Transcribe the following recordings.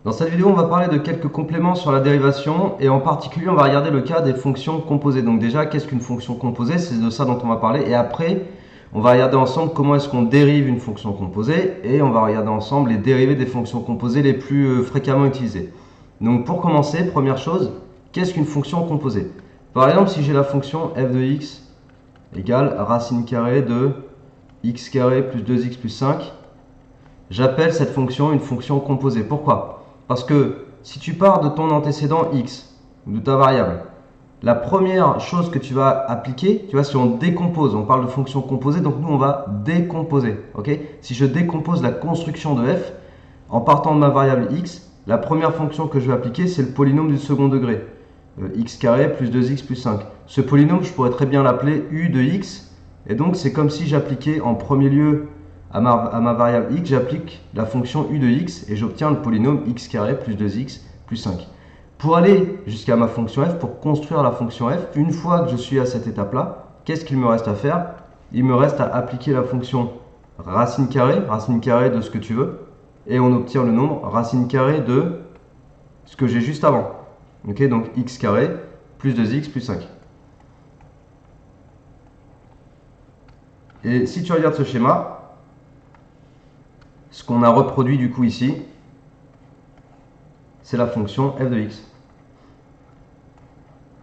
Dans cette vidéo, on va parler de quelques compléments sur la dérivation et en particulier, on va regarder le cas des fonctions composées. Donc déjà, qu'est-ce qu'une fonction composée? C'est de ça dont on va parler. Et après, on va regarder ensemble comment est-ce qu'on dérive une fonction composée et on va regarder ensemble les dérivés des fonctions composées les plus fréquemment utilisées. Donc pour commencer, première chose, qu'est-ce qu'une fonction composée? Par exemple, si j'ai la fonction f de x égale racine carrée de x carré plus 2x plus 5, j'appelle cette fonction une fonction composée. Pourquoi? Parce que si tu pars de ton antécédent x, de ta variable, la première chose que tu vas appliquer, tu vois, si on décompose, on parle de fonction composée, donc nous on va décomposer. Si je décompose la construction de f, en partant de ma variable x, la première fonction que je vais appliquer, c'est le polynôme du second degré. X carré plus 2x plus 5. Ce polynôme, je pourrais très bien l'appeler u de x, et donc c'est comme si j'appliquais en premier lieu à ma variable x, j'applique la fonction u de x et j'obtiens le polynôme x carré plus 2x plus 5. Pour aller jusqu'à ma fonction f, pour construire la fonction f, une fois que je suis à cette étape-là, qu'est-ce qu'il me reste à faire? Il me reste à appliquer la fonction racine carrée de ce que tu veux, et on obtient le nombre racine carrée de ce que j'ai juste avant. Donc x carré plus 2x plus 5. Et si tu regardes ce schéma, ce qu'on a reproduit du coup ici, c'est la fonction f de x.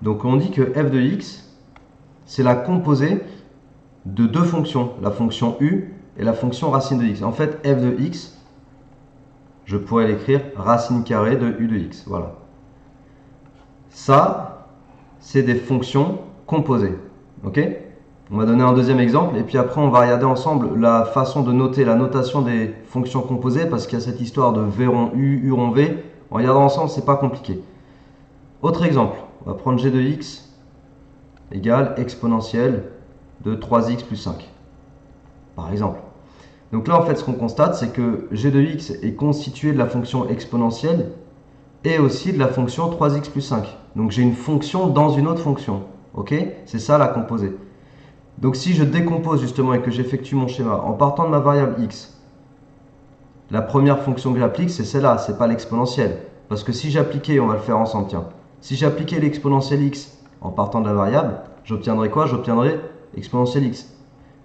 Donc on dit que f de x, c'est la composée de deux fonctions, la fonction u et la fonction racine de x. En fait, f de x, je pourrais l'écrire racine carrée de u de x. Voilà. Ça, c'est des fonctions composées. Ok? On va donner un deuxième exemple et puis après on va regarder ensemble la façon de noter, la notation des fonctions composées parce qu'il y a cette histoire de v rond u, u rond v. En regardant ensemble, c'est pas compliqué. Autre exemple, on va prendre g de x égale exponentielle de 3x plus 5. Par exemple. Donc là, en fait, ce qu'on constate, c'est que g de x est constitué de la fonction exponentielle et aussi de la fonction 3x plus 5. Donc j'ai une fonction dans une autre fonction. Ok? C'est ça la composée. Donc si je décompose justement et que j'effectue mon schéma en partant de ma variable x, la première fonction que j'applique, c'est celle-là, c'est pas l'exponentielle. Parce que si j'appliquais, on va le faire ensemble, tiens. Si j'appliquais l'exponentielle x en partant de la variable, j'obtiendrais quoi? J'obtiendrais exponentielle x.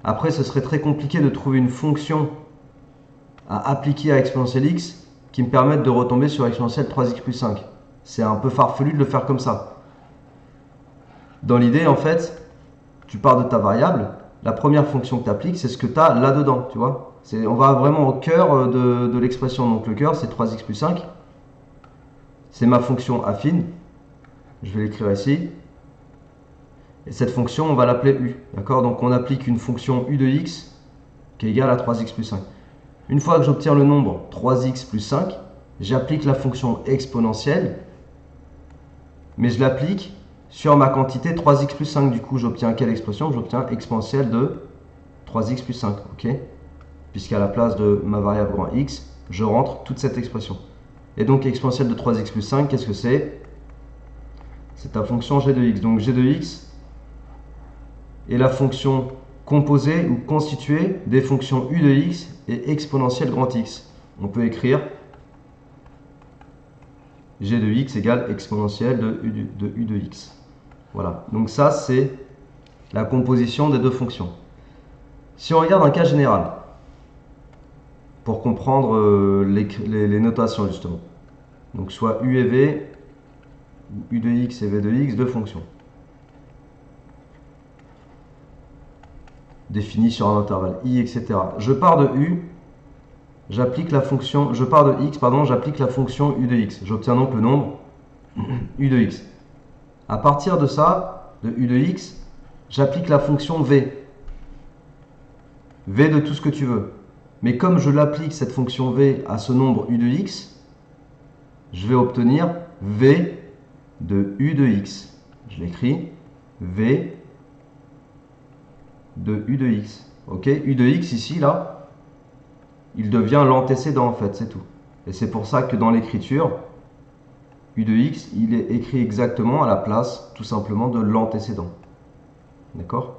Après, ce serait très compliqué de trouver une fonction à appliquer à exponentielle x qui me permette de retomber sur exponentielle 3x plus 5. C'est un peu farfelu de le faire comme ça. Dans l'idée, en fait, tu pars de ta variable, la première fonction que tu appliques, c'est ce que tu as là-dedans, tu vois. On va vraiment au cœur de l'expression. Donc le cœur, c'est 3x plus 5. C'est ma fonction affine. Je vais l'écrire ici. Et cette fonction, on va l'appeler u. D'accord? Donc on applique une fonction u de x qui est égale à 3x plus 5. Une fois que j'obtiens le nombre 3x plus 5, j'applique la fonction exponentielle, mais je l'applique sur ma quantité 3x plus 5. Du coup, j'obtiens quelle expression? J'obtiens exponentielle de 3x plus 5. Ok? Puisqu'à la place de ma variable grand x, je rentre toute cette expression. Et donc exponentielle de 3x plus 5, qu'est-ce que c'est? C'est ta fonction g de x. Donc g de x est la fonction composée ou constituée des fonctions u de x et exponentielle grand x. On peut écrire g de x égale exponentielle de u de x. Voilà, donc ça c'est la composition des deux fonctions. Si on regarde un cas général, pour comprendre les notations justement, donc soit u et v, ou u de x et v de x, deux fonctions définies sur un intervalle i, etc. Je pars de u, j'applique la fonction, je pars de x, pardon, j'applique la fonction u de x. J'obtiens donc le nombre u de x. À partir de ça, de u de x, j'applique la fonction v. V de tout ce que tu veux. Mais comme je l'applique, cette fonction v, à ce nombre u de x, je vais obtenir v de u de x. Je l'écris v de u de x. Ok? U de x ici, là, il devient l'antécédent en fait, c'est tout. Et c'est pour ça que dans l'écriture, u de x, il est écrit exactement à la place, tout simplement, de l'antécédent. D'accord?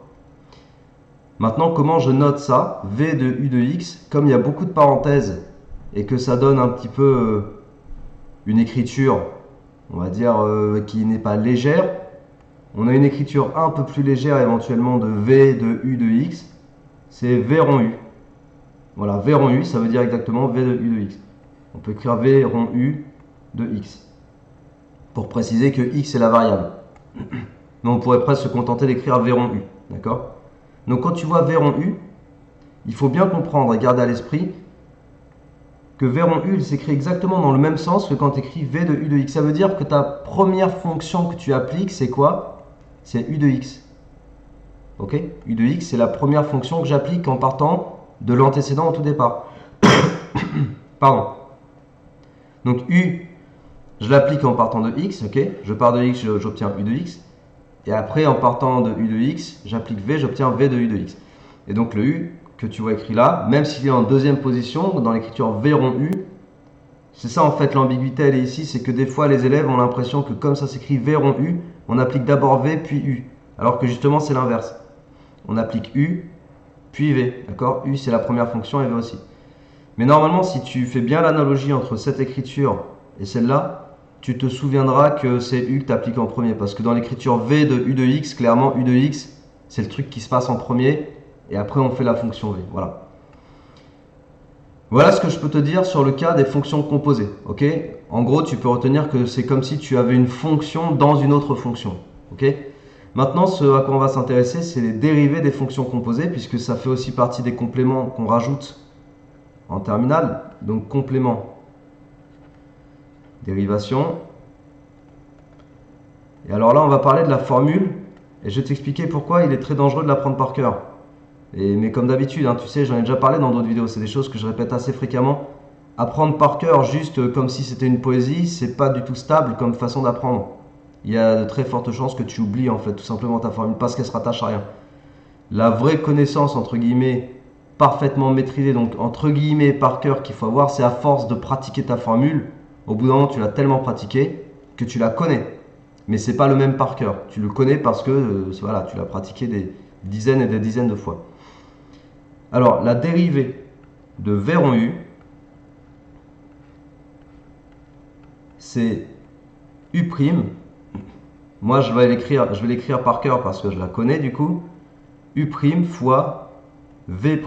Maintenant, comment je note ça? V de u de x, comme il y a beaucoup de parenthèses et que ça donne un petit peu une écriture, on va dire, qui n'est pas légère. On a une écriture un peu plus légère éventuellement de V de U de X, c'est V rond U. Voilà, V rond U, ça veut dire exactement V de U de X. On peut écrire V rond U de X, pour préciser que X est la variable. Mais on pourrait presque se contenter d'écrire V rond U, d'accord? Donc quand tu vois V rond U, il faut bien comprendre et garder à l'esprit que V rond U, il s'écrit exactement dans le même sens que quand tu écris V de U de X. Ça veut dire que ta première fonction que tu appliques, c'est quoi? C'est U de X. Ok? U de X, c'est la première fonction que j'applique en partant de l'antécédent au tout départ. Pardon. Donc U, je l'applique en partant de X, ok? Je pars de X, j'obtiens U de X. Et après, en partant de U de X, j'applique V, j'obtiens V de U de X. Et donc le U que tu vois écrit là, même s'il est en deuxième position, dans l'écriture V rond U, c'est ça en fait l'ambiguïté, elle est ici, c'est que des fois les élèves ont l'impression que comme ça s'écrit V rond U, on applique d'abord V puis U. Alors que justement c'est l'inverse. On applique U puis V, d'accord? U c'est la première fonction et V aussi. Mais normalement si tu fais bien l'analogie entre cette écriture et celle-là, tu te souviendras que c'est U que tu appliques en premier. Parce que dans l'écriture V de U de X, clairement U de X, c'est le truc qui se passe en premier. Et après on fait la fonction V, voilà. Voilà ce que je peux te dire sur le cas des fonctions composées. Ok? En gros, tu peux retenir que c'est comme si tu avais une fonction dans une autre fonction. Ok? Maintenant, ce à quoi on va s'intéresser, c'est les dérivés des fonctions composées, puisque ça fait aussi partie des compléments qu'on rajoute en terminale. Donc complément, dérivation. Et alors là, on va parler de la formule, et je vais t'expliquer pourquoi il est très dangereux de l'apprendre par cœur. Mais comme d'habitude, hein, tu sais, j'en ai déjà parlé dans d'autres vidéos, c'est des choses que je répète assez fréquemment. Apprendre par cœur juste comme si c'était une poésie, c'est pas du tout stable comme façon d'apprendre. Il y a de très fortes chances que tu oublies en fait tout simplement ta formule parce qu'elle se rattache à rien. La vraie connaissance entre guillemets parfaitement maîtrisée, donc entre guillemets par cœur qu'il faut avoir, c'est à force de pratiquer ta formule. Au bout d'un moment, tu l'as tellement pratiquée que tu la connais. Mais c'est pas le même par cœur. Tu le connais parce que voilà, tu l'as pratiqué des dizaines et des dizaines de fois. Alors, la dérivée de V rond U, c'est U'. Moi, je vais l'écrire par cœur parce que je la connais du coup. U' fois V'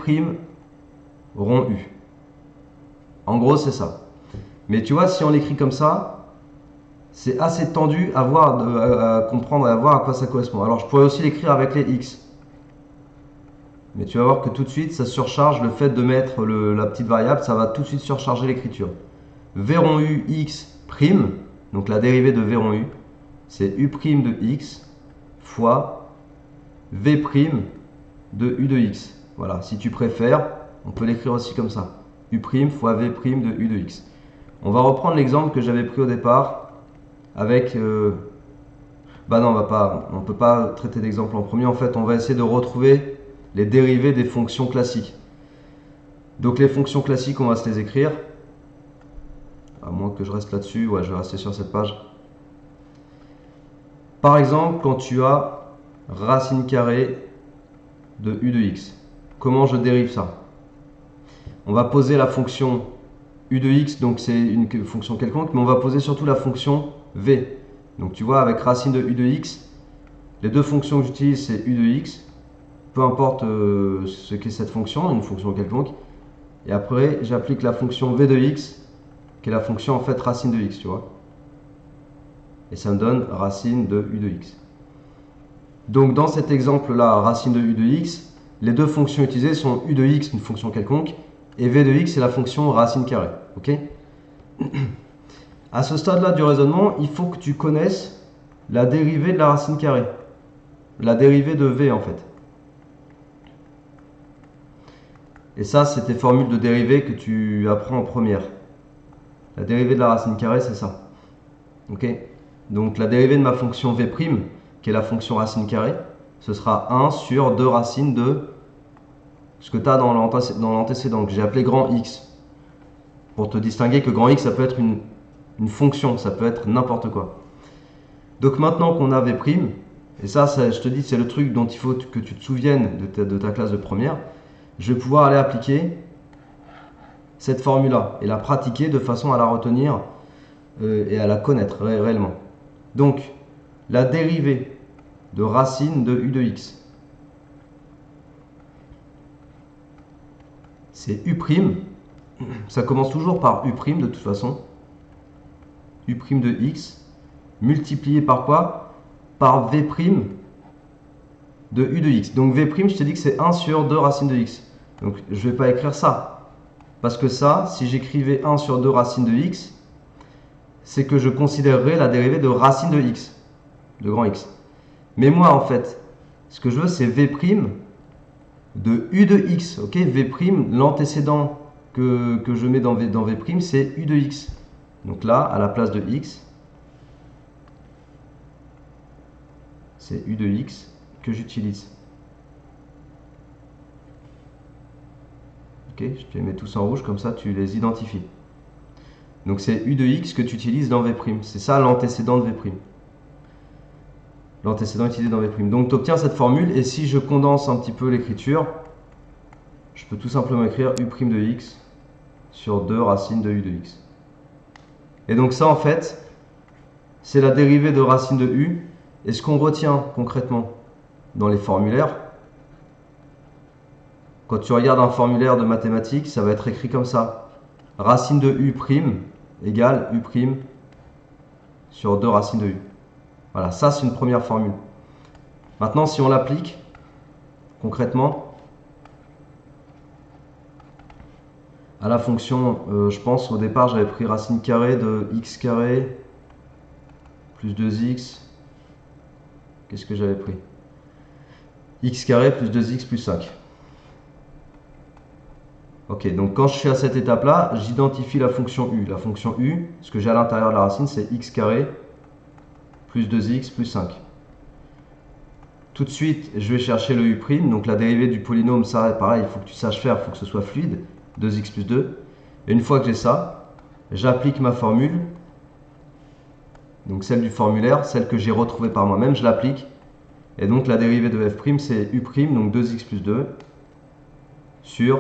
rond U. En gros, c'est ça. Mais tu vois, si on l'écrit comme ça, c'est assez tendu à voir, à comprendre et à voir à quoi ça correspond. Alors, je pourrais aussi l'écrire avec les X. Mais tu vas voir que tout de suite, ça surcharge le fait de mettre la petite variable, ça va tout de suite surcharger l'écriture. V rond U X', donc la dérivée de V rond U, c'est U' de X fois V' de U de X. Voilà, si tu préfères, on peut l'écrire aussi comme ça. U' fois V' de U de X. On va reprendre l'exemple que j'avais pris au départ avec... bah non, on ne peut pas traiter d'exemple en premier. En fait, on va essayer de retrouver les dérivés des fonctions classiques. Donc les fonctions classiques, on va se les écrire. À moins que je reste là-dessus, ouais, je vais rester sur cette page. Par exemple, quand tu as racine carrée de U de X, comment je dérive ça? On va poser la fonction U de X, donc c'est une fonction quelconque, mais on va poser surtout la fonction V. Donc tu vois, avec racine de U de X, les deux fonctions que j'utilise, c'est U de X, peu importe ce qu'est cette fonction, une fonction quelconque. Et après, j'applique la fonction V de X, qui est la fonction en fait racine de X, tu vois. Et ça me donne racine de U de X. Donc dans cet exemple-là, racine de U de X, les deux fonctions utilisées sont U de X, une fonction quelconque, et V de X, c'est la fonction racine carrée. Ok? À ce stade-là du raisonnement, il faut que tu connaisses la dérivée de la racine carrée. La dérivée de V en fait. Et ça, c'est tes formules de dérivée que tu apprends en première. La dérivée de la racine carrée, c'est ça. Ok? Donc la dérivée de ma fonction V', qui est la fonction racine carrée, ce sera 1 sur 2 racines de ce que tu as dans l'antécédent, que j'ai appelé grand X. Pour te distinguer que grand X, ça peut être une fonction, ça peut être n'importe quoi. Donc maintenant qu'on a V', et ça, je te dis, c'est le truc dont il faut que tu te souviennes de ta classe de première, je vais pouvoir aller appliquer cette formule-là et la pratiquer de façon à la retenir et à la connaître réellement. Donc, la dérivée de racine de u de x, c'est u', ça commence toujours par u' de toute façon, u' de x, multiplié par quoi? Par v' de u de x. Donc v', je t'ai dit que c'est 1 sur 2 racine de x. Donc je ne vais pas écrire ça. Parce que ça, si j'écrivais 1 sur 2 racine de x, c'est que je considérerais la dérivée de racine de x, de grand X. Mais moi, en fait, ce que je veux, c'est v' de u de x. Ok, v', l'antécédent que je mets dans v', c'est u de x. Donc là, à la place de x, c'est u de x que j'utilise. Ok, je te les mets tous en rouge, comme ça tu les identifies. Donc c'est u de x que tu utilises dans v'. C'est ça l'antécédent de v'. L'antécédent utilisé dans v'. Donc tu obtiens cette formule, et si je condense un petit peu l'écriture, je peux tout simplement écrire u' de x sur 2 racines de u de x. Et donc ça, en fait, c'est la dérivée de racine de u. Et ce qu'on retient concrètement dans les formulaires, quand tu regardes un formulaire de mathématiques, ça va être écrit comme ça. Racine de u' égale u' sur 2 racines de u. Voilà, ça c'est une première formule. Maintenant, si on l'applique concrètement à la fonction, je pense au départ j'avais pris racine carrée de x carré plus 2x. Qu'est-ce que j'avais pris? X carré plus 2x plus 5. Ok, donc quand je suis à cette étape-là, j'identifie la fonction u. La fonction u, ce que j'ai à l'intérieur de la racine, c'est x carré plus 2x plus 5. Tout de suite, je vais chercher le u', donc la dérivée du polynôme, ça, pareil, il faut que tu saches faire, il faut que ce soit fluide, 2x plus 2. Et une fois que j'ai ça, j'applique ma formule, donc celle du formulaire, celle que j'ai retrouvée par moi-même, je l'applique. Et donc la dérivée de f', c'est u', donc 2x plus 2, sur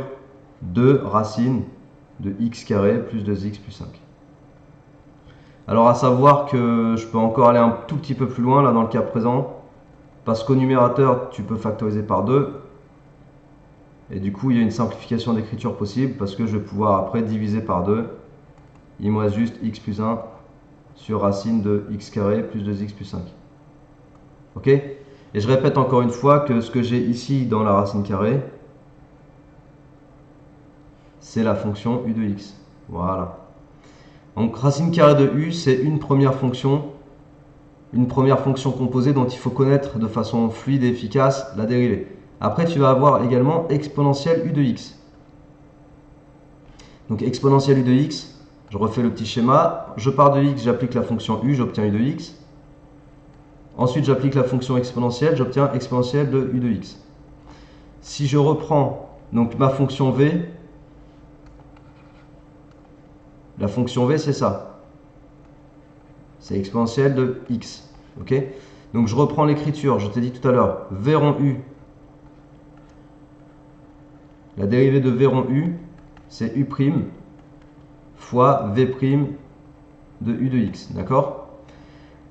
2 racines de x carré plus 2x plus 5. Alors à savoir que je peux encore aller un tout petit peu plus loin là dans le cas présent, parce qu'au numérateur tu peux factoriser par 2, et du coup il y a une simplification d'écriture possible, parce que je vais pouvoir après diviser par 2, il me reste juste x plus 1 sur racine de x carré plus 2x plus 5. Ok? Et je répète encore une fois que ce que j'ai ici dans la racine carrée, c'est la fonction u de x. Voilà. Donc racine carrée de u, c'est une première fonction composée dont il faut connaître de façon fluide et efficace la dérivée. Après, tu vas avoir également exponentielle u de x. Donc exponentielle u de x, je refais le petit schéma. Je pars de x, j'applique la fonction u, j'obtiens u de x. Ensuite, j'applique la fonction exponentielle, j'obtiens exponentielle de u de x. Si je reprends donc ma fonction v, la fonction v, c'est ça. C'est exponentielle de x. Ok? Donc je reprends l'écriture, je t'ai dit tout à l'heure, v rond u. La dérivée de v rond u, c'est u' fois v' de u de x. D'accord?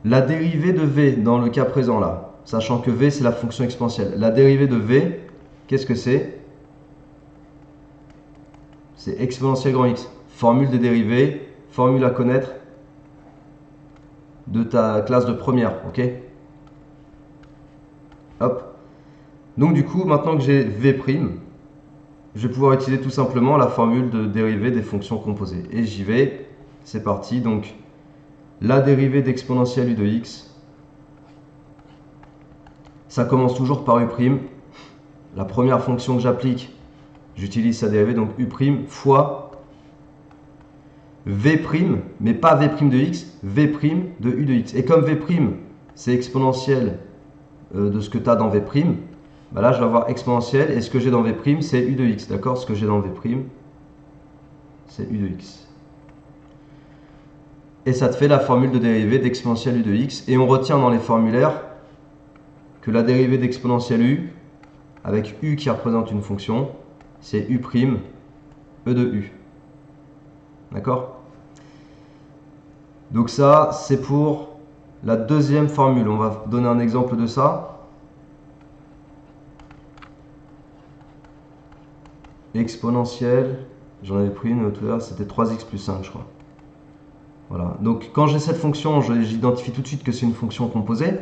La dérivée de v dans le cas présent là, sachant que v c'est la fonction exponentielle. La dérivée de v, qu'est-ce que c'est? C'est exponentielle grand x. Formule des dérivées, formule à connaître de ta classe de première, ok? Hop. Donc du coup, maintenant que j'ai v', je vais pouvoir utiliser tout simplement la formule de dérivée des fonctions composées. Et j'y vais, c'est parti. Donc la dérivée d'exponentielle u de x, ça commence toujours par u'. La première fonction que j'applique, j'utilise sa dérivée, donc u' fois v', mais pas v' de x, v' de u de x. Et comme v', c'est exponentielle de ce que tu as dans v', bah là je vais avoir exponentielle, et ce que j'ai dans v', c'est u de x. D'accord? Ce que j'ai dans v', c'est u de x. Et ça te fait la formule de dérivée d'exponentielle u de x. Et on retient dans les formulaires que la dérivée d'exponentielle u, avec u qui représente une fonction, c'est u', e de u. D'accord? Donc ça, c'est pour la deuxième formule. On va donner un exemple de ça. Exponentielle, j'en avais pris une tout à l'heure, c'était 3x plus 5, je crois. Voilà. Donc quand j'ai cette fonction, j'identifie tout de suite que c'est une fonction composée.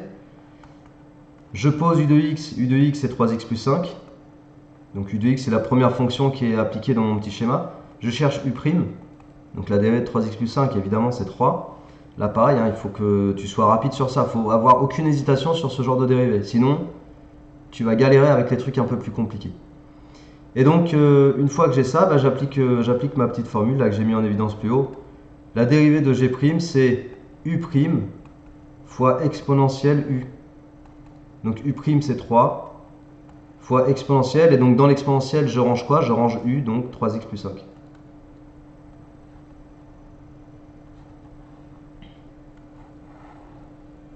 Je pose u de x c'est 3x plus 5. Donc u de x c'est la première fonction qui est appliquée dans mon petit schéma. Je cherche u', donc la dérivée de 3x plus 5 évidemment c'est 3. Là pareil, hein, il faut que tu sois rapide sur ça, il faut avoir aucune hésitation sur ce genre de dérivée. Sinon, tu vas galérer avec les trucs un peu plus compliqués. Et donc une fois que j'ai ça, bah, j'applique ma petite formule là, que j'ai mis en évidence plus haut. La dérivée de g', c'est u' fois exponentielle u. Donc u' c'est 3 fois exponentielle. Et donc dans l'exponentielle, je range quoi? Je range u, donc 3x plus 5.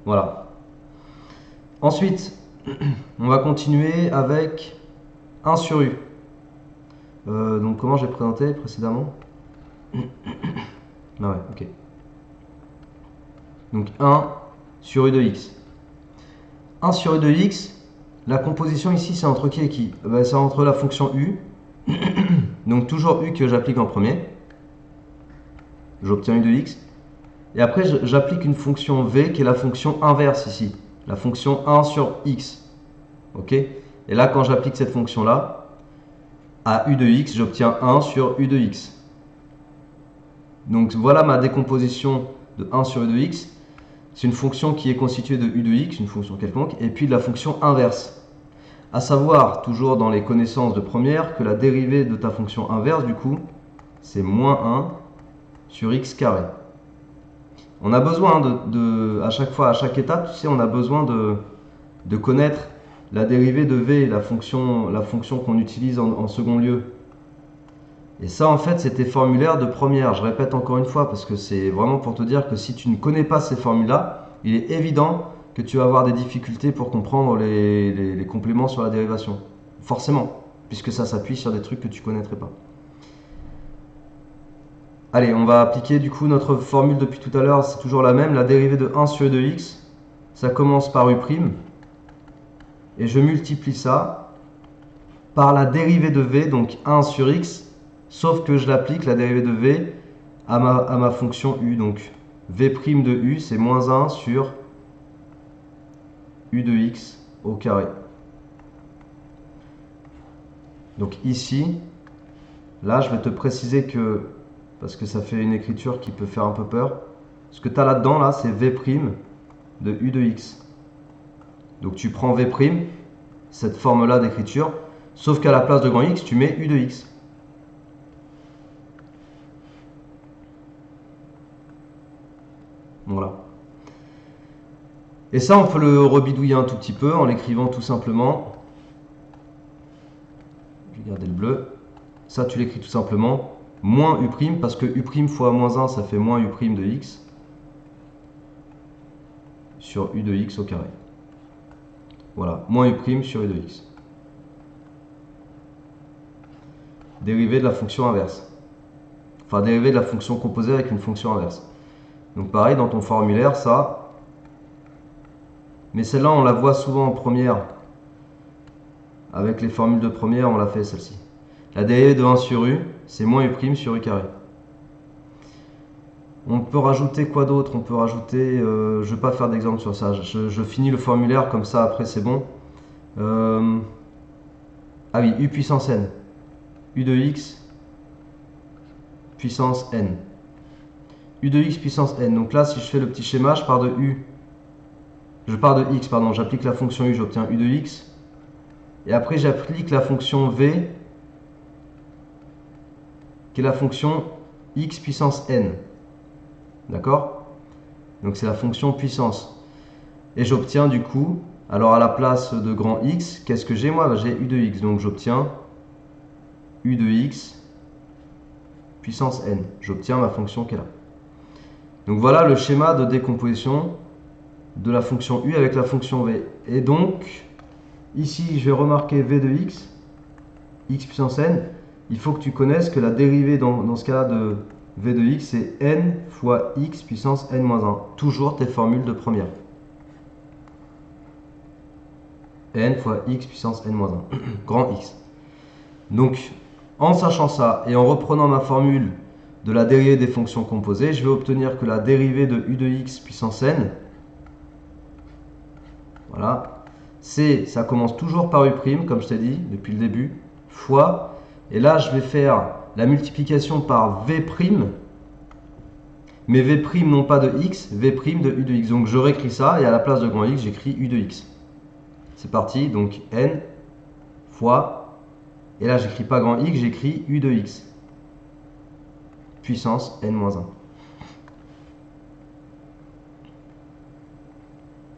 Voilà. Ensuite, on va continuer avec 1 sur u. Donc comment j'ai présenté précédemment? Ah ouais, ok. Donc 1 sur u de x. 1 sur u de x, la composition ici, c'est entre qui et qui? C'est entre la fonction u, donc toujours u que j'applique en premier. J'obtiens u de x. Et après, j'applique une fonction v qui est la fonction inverse ici. La fonction 1 sur x. Ok? Et là, quand j'applique cette fonction-là, à u de x, j'obtiens 1 sur u de x. Donc voilà ma décomposition de 1 sur u de x. C'est une fonction qui est constituée de u de x, une fonction quelconque, et puis de la fonction inverse. À savoir, toujours dans les connaissances de première, que la dérivée de ta fonction inverse, du coup, c'est moins 1 sur x carré. On a besoin à chaque fois, à chaque étape, tu sais, on a besoin de connaître la dérivée de v, la fonction qu'on utilise en second lieu. Et ça, en fait, c'était formulaire de première. Je répète encore une fois, parce que c'est vraiment pour te dire que si tu ne connais pas ces formules-là, il est évident que tu vas avoir des difficultés pour comprendre les compléments sur la dérivation. Forcément, puisque ça s'appuie sur des trucs que tu ne connaîtrais pas. Allez, on va appliquer du coup notre formule depuis tout à l'heure, c'est toujours la même. La dérivée de 1 sur u de x, ça commence par u', et je multiplie ça par la dérivée de v, donc 1 sur x, sauf que je l'applique, la dérivée de v, à ma fonction u. Donc v' de u, c'est moins 1 sur u de x au carré. Donc ici, là, je vais te préciser que, parce que ça fait une écriture qui peut faire un peu peur, ce que tu as là-dedans, là, c'est v' de u de x. Donc tu prends v', cette forme-là d'écriture, sauf qu'à la place de grand X, tu mets u de x. Voilà. Et ça, on peut le rebidouiller un tout petit peu en l'écrivant tout simplement. Je vais garder le bleu. Ça, tu l'écris tout simplement. Moins u', parce que u' fois moins 1, ça fait moins u' de x. Sur u de x au carré. Voilà, moins u' sur u de x. Dérivée de la fonction inverse. Enfin, dérivée de la fonction composée avec une fonction inverse. Donc pareil, dans ton formulaire, ça. Mais celle-là, on la voit souvent en première. Avec les formules de première, on l'a fait celle-ci. La dérivée de 1 sur u, c'est moins u' sur u carré. On peut rajouter quoi d'autre? On peut rajouter, je ne vais pas faire d'exemple sur ça, je finis le formulaire comme ça, après c'est bon. Ah oui, u puissance n. u de x puissance n. u de x puissance n. Donc là, si je fais le petit schéma, je pars de x, pardon, j'applique la fonction u, j'obtiens u de x. Et après, j'applique la fonction v, qui est la fonction x puissance n. D'accord? Donc c'est la fonction puissance. Et j'obtiens du coup, alors à la place de grand X, qu'est-ce que j'ai moi? J'ai u de x, donc j'obtiens u de x puissance n. J'obtiens ma fonction qui est là. Donc voilà le schéma de décomposition de la fonction u avec la fonction v. Et donc, ici je vais remarquer v de x puissance n. Il faut que tu connaisses que la dérivée dans ce cas-là V de x, c'est n fois x puissance n-1. Toujours tes formules de première. N fois x puissance n-1. Grand X. Donc, en sachant ça et en reprenant ma formule de la dérivée des fonctions composées, je vais obtenir que la dérivée de u de x puissance n, voilà, ça commence toujours par u', comme je t'ai dit depuis le début, fois, et là je vais faire la multiplication par v', mais v' non pas de x, v' de u de x. Donc je réécris ça, et à la place de grand X, j'écris u de x. C'est parti, donc n fois, et là j'écris pas grand X, j'écris u de x, puissance n-1.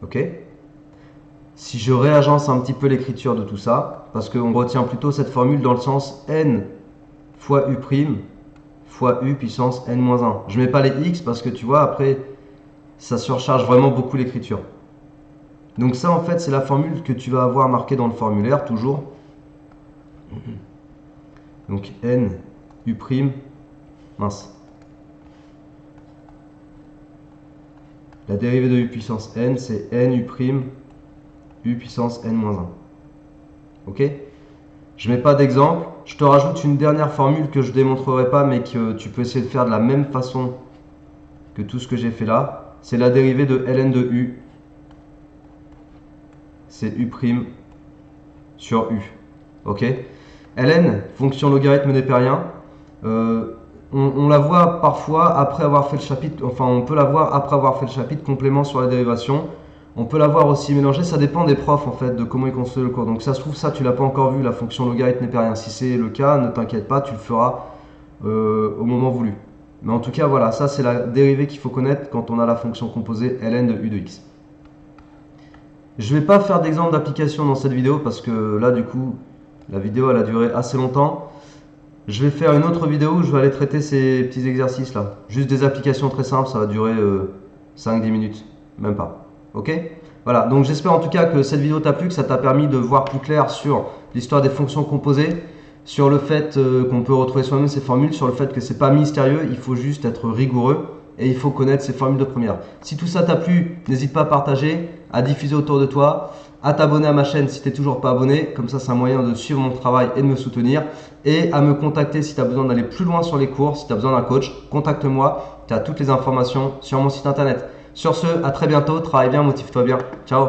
Ok? Si je réagence un petit peu l'écriture de tout ça, parce qu'on retient plutôt cette formule dans le sens n fois u' fois u puissance n-1. Je mets pas les x parce que tu vois, après, ça surcharge vraiment beaucoup l'écriture. Donc ça, en fait, c'est la formule que tu vas avoir marquée dans le formulaire, toujours. Donc n u', mince. La dérivée de u puissance n, c'est n u', u puissance n-1. Ok? Je mets pas d'exemple. Je te rajoute une dernière formule que je démontrerai pas, mais que tu peux essayer de faire de la même façon que tout ce que j'ai fait là. C'est la dérivée de ln de u. C'est u' sur u. Ok? ln, fonction logarithme népérien. On la voit parfois après avoir fait le chapitre, enfin on peut la voir après avoir fait le chapitre complément sur la dérivation. On peut la voir aussi mélangée, ça dépend des profs en fait, de comment ils construisent le cours. Donc ça se trouve, ça tu l'as pas encore vu, la fonction logarithme népérien. Si c'est le cas, ne t'inquiète pas, tu le feras au moment voulu. Mais en tout cas, voilà, ça c'est la dérivée qu'il faut connaître quand on a la fonction composée ln de u de x. Je ne vais pas faire d'exemple d'application dans cette vidéo parce que là du coup, la vidéo elle a duré assez longtemps. Je vais faire une autre vidéo où je vais aller traiter ces petits exercices là. Juste des applications très simples, ça va durer 5-10 minutes, même pas. Ok? Voilà, donc j'espère en tout cas que cette vidéo t'a plu, que ça t'a permis de voir plus clair sur l'histoire des fonctions composées, sur le fait qu'on peut retrouver soi-même ces formules, sur le fait que c'est pas mystérieux, il faut juste être rigoureux et il faut connaître ces formules de première. Si tout ça t'a plu, n'hésite pas à partager, à diffuser autour de toi, à t'abonner à ma chaîne si tu n'es toujours pas abonné, comme ça c'est un moyen de suivre mon travail et de me soutenir, et à me contacter si tu as besoin d'aller plus loin sur les cours, si tu as besoin d'un coach, contacte-moi, tu as toutes les informations sur mon site internet. Sur ce, à très bientôt, travaille bien, motive-toi bien, ciao.